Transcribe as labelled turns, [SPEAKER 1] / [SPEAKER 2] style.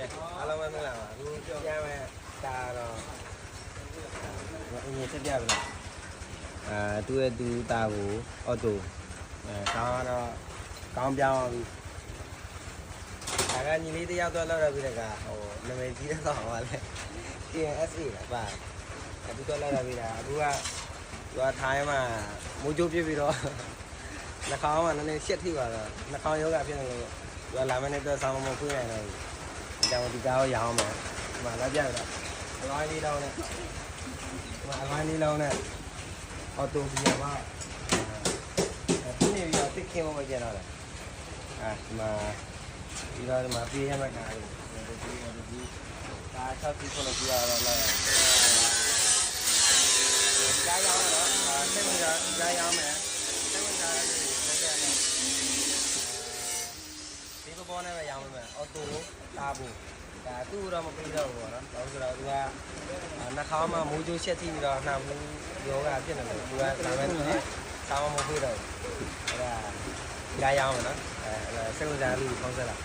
[SPEAKER 1] အားလုံးပဲမင်္ဂလာပါအခုပြောပြမယ်ဒါတော့အင်းကြီးဆက်ပြပြီလားသူ့ရဲ့သူတာကိုအော်တိုကောင်းတော့ကောင်းပြောင်းပြီဒါကညီလေးတယောက်တော့လောက်ရပြီလေကဟိုနာမည်ကြီးတော့ပါလေ TNSA လားပါအခုတော့လောက်ရပြီလားအခုကသူကထိုင်းမှာမိုးကြိုးပြစ်ပြီးတော့နှာခေါင်းကနည်းနည်းရှက်ထိပါတော့နှာခေါင်းယောဂဖြစ်နေလို့သူကလာမနေ့တော့ဆောင်းမဖွင့်နိုင်တော့ဘူးအကြောင်းဒီကားကိုရအောင်မယ်ဒီမှာလက်ပြရတာအလိုင်းလေးတောင်းနဲ့ဒီမှာအလိုင်းလေးလောင်းနဲ့အော်တိုဘီယာပါဒီနေ့ရတစ်ခင်မကျန်တော့လားဒီမှာဒီတော့ဒီမှာပြေးရမယ့်ကားလေးဒီကား6စီး9စီးရတော့လဲကားရအောင်တော့ဆက်မရကားရအောင်မယ်ဆက်မရလေးဆက်ကြတယ်ဒီပေါ်နဲ့ပဲရအောင်မယ်အော်တိုတာဘူးဒါသူ့တော့မပြီးတော့ဘူးပေါ့နော်ဘာလို့ဆိုတော့သူကနှာခေါင်းမှာမိုးကြိုးချက်ထိပြီးတော့နှာမူးယောဂဖြစ်နေတယ်သူကဒါမဲ့သူဆောင်းမဖွေးတော့ဘူးအဲ့ဒါရအောင်မယ်နော်စိတ်ဝင်စားလို့ဖောင်းဆက်လာ